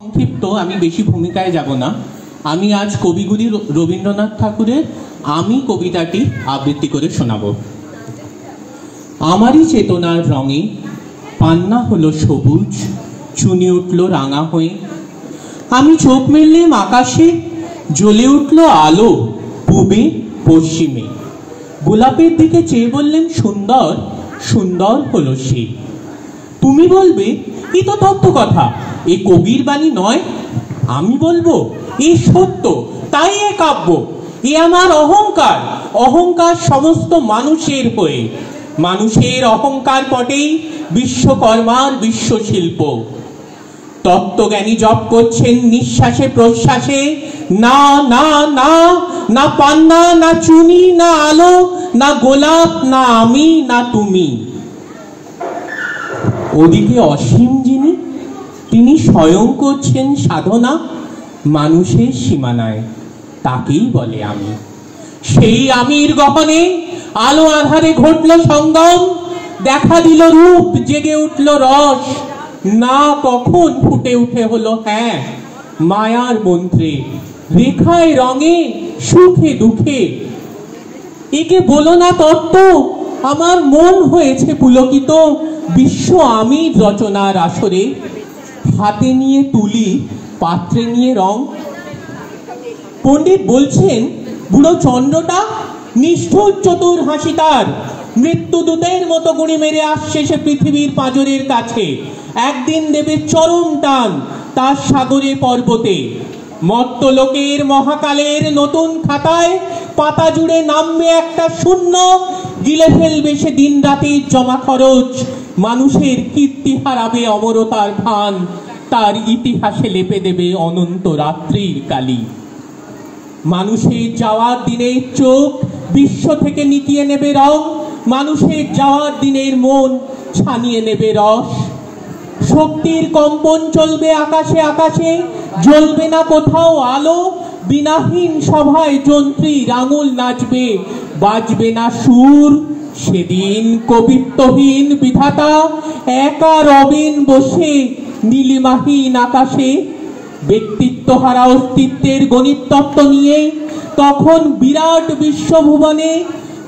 সংক্ষিপ্ত, আমি বেশি ভূমিকায় যাব না। আমি আজ কবিগুরু রবীন্দ্রনাথ ঠাকুরের আমি কবিতাটি আবৃত্তি করে শোনাব। আমারই চেতনার রঙে পান্না হলো সবুজ, চুনি উঠল রাঙা হয়ে। আমি চোখ মেললাম আকাশে, জ্বলে উঠল আলো পূবে পশ্চিমে। গোলাপের দিকে চেয়ে বললেন সুন্দর, সুন্দর হলো সে। তুমি বলবে এ তো তত্ত্ব কথা, এ কবির বাণী নয়। আমি বলবো এ সত্য, তাই এ কাব্য। এ আমার অহংকার, অহংকার সমস্ত মানুষের হয়ে। মানুষের অহংকার পটেই বিশ্বকর্মার বিশ্বশিল্প। তত্ত্বজ্ঞানী জপ করছেন নিঃশ্বাসে প্রশ্বাসে, না না না, না পান্না, না চুনি, না আলো, না গোলাপ, না আমি, না তুমি। ওদিকে অসীম যিনি, তিনি স্বয়ং করছেন সাধনা মানুষের সীমানায়, তাকেই বলে আমি। সেই আমির গহনে আলো আধারে ঘটল সঙ্গম, দেখা দিল রূপ, জেগে উঠল রস। না কখন ফুটে উঠে হলো হ্যাঁ মায়ার মন্ত্রে, রেখায় রঙে, সুখে দুঃখে। একে বলো না তত্ত্ব, আমার মন হয়েছে পুলকিত বিশ্ব আমির রচনার আসরে। হাতে নিয়ে তুলি, পাত্রে নিয়ে রং। পণ্ডিত বলছেন বুড়ো চন্দ্রটা নিষ্ঠুর চতুর হাসি তার, মৃত্যুদূতের মতো গুণি মেরে আসছে সে পৃথিবীর পাঁজরের কাছে। একদিন দেবে চরম টান তার সাগরে পর্বতে। মত্ত লোকের মহাকালের নতুন খাতায় পাতা জুড়ে নামবে একটা শূন্য, গিলে ফেলবে সে দিন রাতের জমা খরচ। মানুষের কীর্তি হারাবে অমরতার ভান, তার ইতিহাসে লেপে দেবে অনন্ত রাত্রির কালি। মানুষের যাওয়ার দিনের চোখ বিশ্ব থেকে নিকিয়ে নেবে রং, মানুষের যাওয়ার দিনের মন ছানিয়ে নেবে রস। শক্তির কম্পন চলবে আকাশে আকাশে, জ্বলবে না কোথাও আলো। বিনাহীন সভায় যন্ত্রীর আঙুল নাচবে, বাজবে না সুর। সেদিন কবিত্বহীন বিধাতা একা রবেন বসে নীলিমাহীন আকাশে। ব্যক্তিত্ব হারা অস্তিত্বের গণিত তত্ত্ব নিয়ে তখন বিরাট বিশ্বভুবনে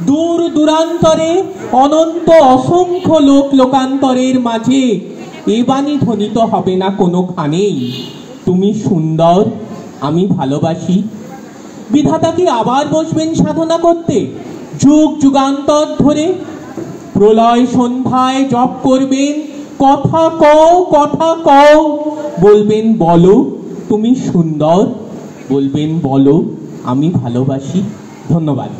দূর দূরান্তরে অনন্ত অসংখ্য লোক লোকান্তরের মাঝে এ বাণী ধ্বনিত হবে না কোনোখানেই, তুমি সুন্দর, আমি ভালোবাসি। বিধাতা কি আবার বসবেন সাধনা করতে যুগ যুগান্তর ধরে? প্রলয় সন্ধ্যায় জপ করবেন, কথা কও, কথা কও। বলবেন বলো তুমি সুন্দর, বলবেন বলো আমি ভালোবাসি। ধন্যবাদ।